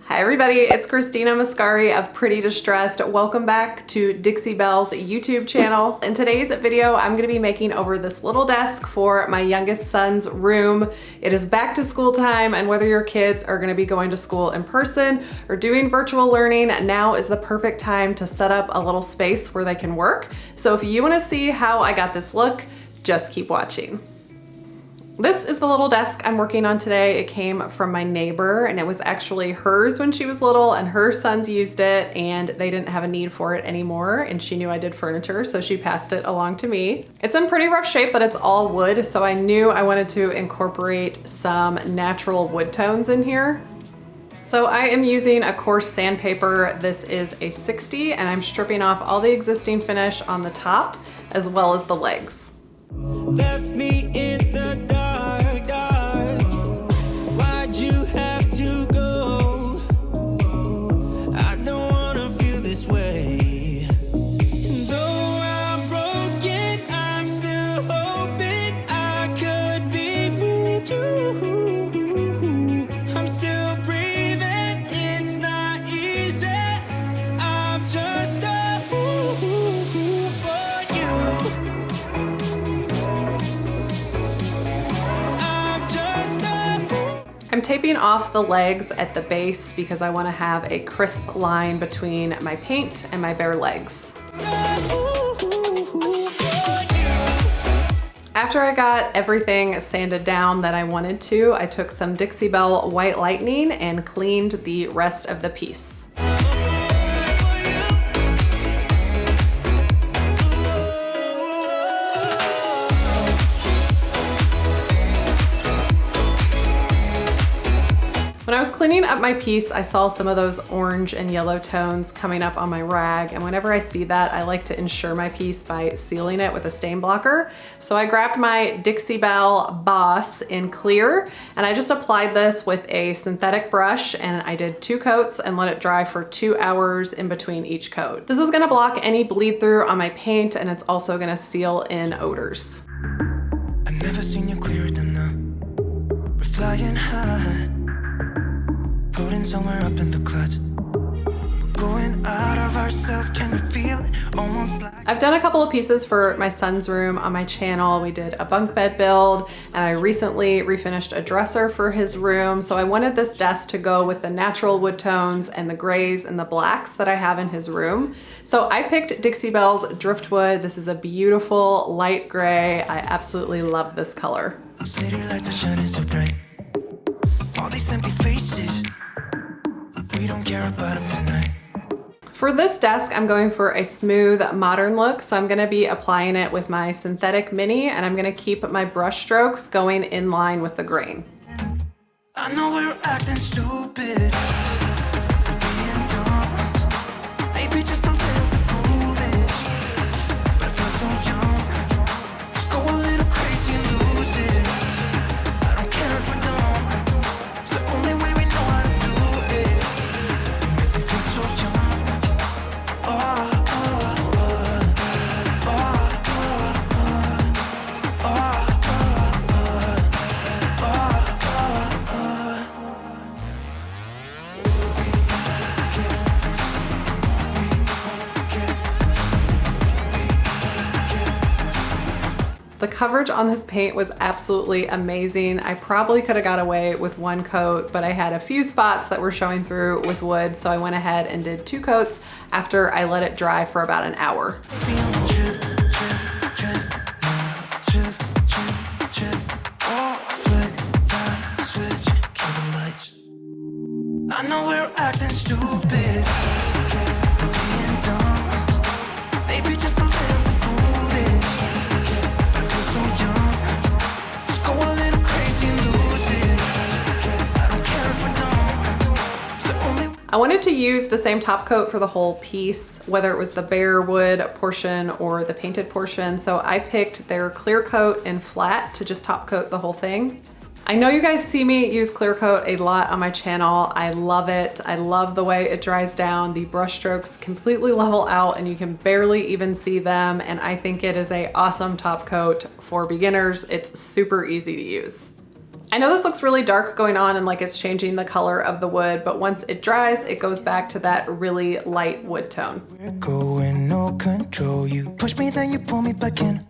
Hi everybody, it's Christina Mascari of Pretty Distressed. Welcome back to Dixie Belle's YouTube channel. In today's video, I'm gonna be making over this little desk for my youngest son's room. It is back to school time, and whether your kids are gonna be going to school in person or doing virtual learning, now is the perfect time to set up a little space where they can work. So if you wanna see how I got this look, just keep watching. This is the little desk I'm working on today. It came from my neighbor, and it was actually hers when she was little, and her sons used it and they didn't have a need for it anymore, and she knew I did furniture, so she passed it along to me. It's in pretty rough shape, but it's all wood, so I knew I wanted to incorporate some natural wood tones in here. So I am using a coarse sandpaper. This is a 60, and I'm stripping off all the existing finish on the top as well as the legs. Left me in the dark, dark. Why'd you have to go? I don't wanna feel this way. And though I'm broken, I'm still hoping I could be with you. I'm still breathing, it's not easy. I'm just a fool for you. I'm taping off the legs at the base because I want to have a crisp line between my paint and my bare legs. After I got everything sanded down that I wanted to, I took some Dixie Belle White Lightning and cleaned the rest of the piece. When I was cleaning up my piece, I saw some of those orange and yellow tones coming up on my rag, and whenever I see that, I like to ensure my piece by sealing it with a stain blocker. So I grabbed my Dixie Belle Boss in clear, and I just applied this with a synthetic brush, and I did 2 coats and let it dry for 2 hours in between each coat. This is gonna block any bleed through on my paint, and it's also gonna seal in odors. I've never seen you clearer than now. We're flying high. Floating somewhere up in the clouds. We're going out of ourselves, can you feel it? Almost like I've done a couple of pieces for my son's room on my channel. We did a bunk bed build, and I recently refinished a dresser for his room. So I wanted this desk to go with the natural wood tones and the grays and the blacks that I have in his room. So I picked Dixie Belle's Driftwood. This is a beautiful light gray. I absolutely love this color. city lights are shining so bright. All these empty faces. We don't care about them tonight. For this desk, I'm going for a smooth, modern look, so I'm gonna be applying it with my synthetic mini, and I'm gonna keep my brush strokes going in line with the grain. I know we're acting stupid. We're being dumb. Maybe just a little bit foolish. But I feel so young. Just go a little crazy and lose it. I don't care if we're dumb. It's the only way we know how to do it. You make me feel so young. The coverage on this paint was absolutely amazing. I probably could have got away with 1 coat, but I had a few spots that were showing through with wood, so I went ahead and did 2 coats after I let it dry for about an hour. I know we're acting stupid. We're being dumb. Maybe just a little bit foolish. But I feel so young. Just go a little crazy and lose it. I don't care if we're dumb. It's the only I wanted to use the same top coat for the whole piece, whether it was the bare wood portion or the painted portion, so I picked their clear coat in flat to just top coat the whole thing. I know you guys see me use clear coat a lot on my channel. I love it. I love the way it dries down. The brush strokes completely level out and you can barely even see them. And I think it is an awesome top coat for beginners. It's super easy to use. I know this looks really dark going on and like it's changing the color of the wood, but once it dries, it goes back to that really light wood tone. We're going no control. You push me, then you pull me back in.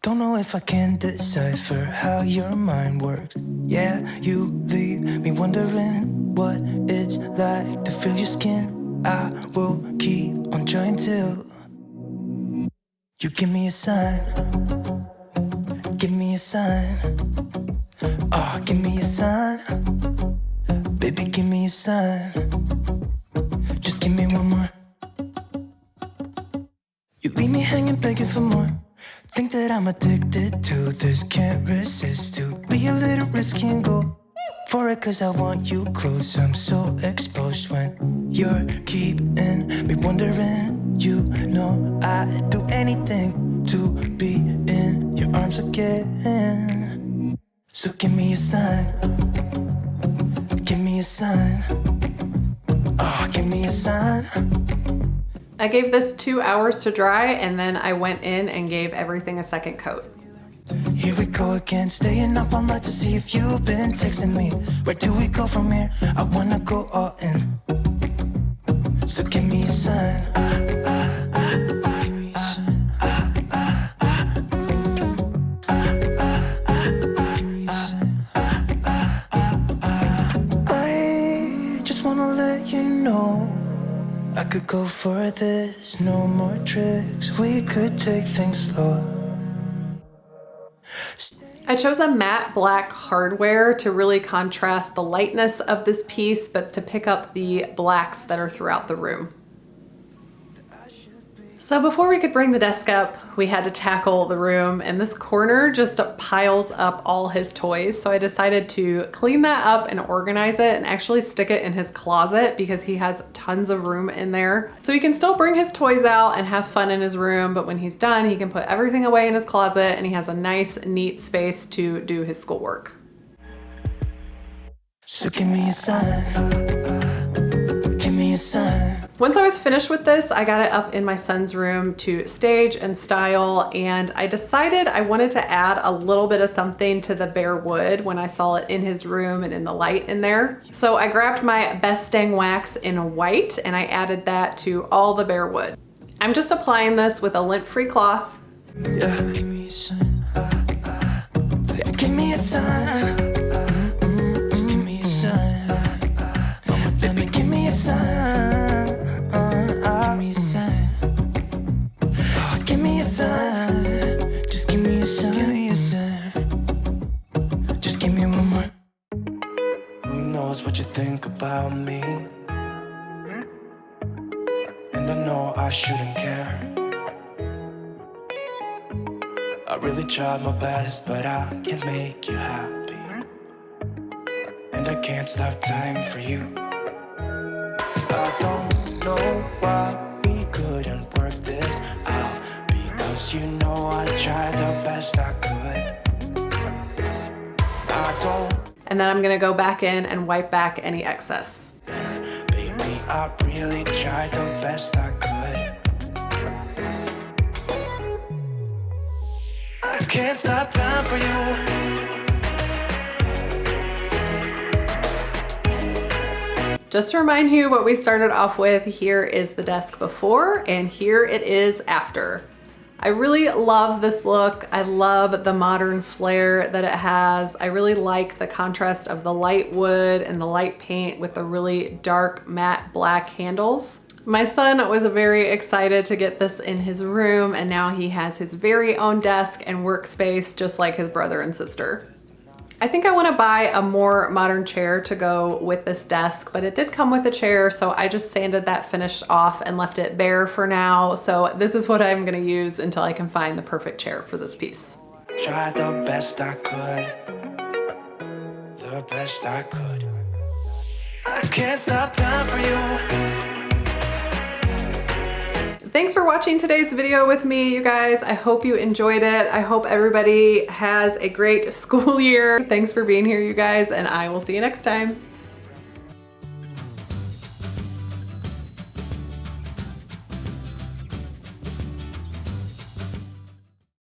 Don't know if I can decipher how your mind works. Yeah, you leave me wondering what it's like to feel your skin. I will keep on trying till you give me a sign. Give me a sign. Oh, give me a sign. Baby, give me a sign. Just give me one more. You leave me hanging, begging for more. Think that I'm addicted to this, can't resist to be a little risky and go for it, cause I want you close. I'm so exposed when you're keeping me wondering. You know I'd do anything to be in your arms again. So give me a sign. Give me a sign. Oh, give me a sign. I gave this 2 hours to dry and then I went in and gave everything a second coat. Here we go again, staying up all night to see if you've been texting me. Where do we go from here? I wanna go all in. So give me a sign. Give me a sign. I just wanna let you know I could go for this, no more tricks. We could take things slow. I chose a matte black hardware to really contrast the lightness of this piece, but to pick up the blacks that are throughout the room. So before we could bring the desk up, we had to tackle the room, and this corner just piles up all his toys. So I decided to clean that up and organize it and actually stick it in his closet because he has tons of room in there. So he can still bring his toys out and have fun in his room, but when he's done, he can put everything away in his closet and he has a nice, neat space to do his schoolwork. So give me a sign. Give me a sign. Once I was finished with this, I got it up in my son's room to stage and style, and I decided I wanted to add a little bit of something to the bare wood when I saw it in his room and in the light in there. So I grabbed my Best Dang Wax in white and I added that to all the bare wood. I'm just applying this with a lint-free cloth. Yeah. Give me a sign. Give me a sign. Just give me a sign. Mama, tell me, give me a sign. Give me a sign. Just give me a sign. Just give me a sign. Give me a sign. Just give me one more. Who knows what you think about me? And I know I shouldn't care. I really tried my best, but I can't make you happy. And I can't stop time for you. I don't know why we couldn't work this out, because you know I tried the best I could. I don't. And then I'm gonna go back in and wipe back any excess. Baby, I really tried the best I could. I can't stop time for you. Just to remind you what we started off with, here is the desk before and here it is after. I really love this look. I love the modern flair that it has. I really like the contrast of the light wood and the light paint with the really dark matte black handles. My son was very excited to get this in his room, and now he has his very own desk and workspace just like his brother and sister. I think I want to buy a more modern chair to go with this desk, but it did come with a chair, so I just sanded that finish off and left it bare for now. So this is what I'm going to use until I can find the perfect chair for this piece. Tried the best I could. The best I could. I can't stop time for you. Thanks for watching today's video with me, you guys. I hope you enjoyed it. I hope everybody has a great school year. Thanks for being here, you guys, and I will see you next time.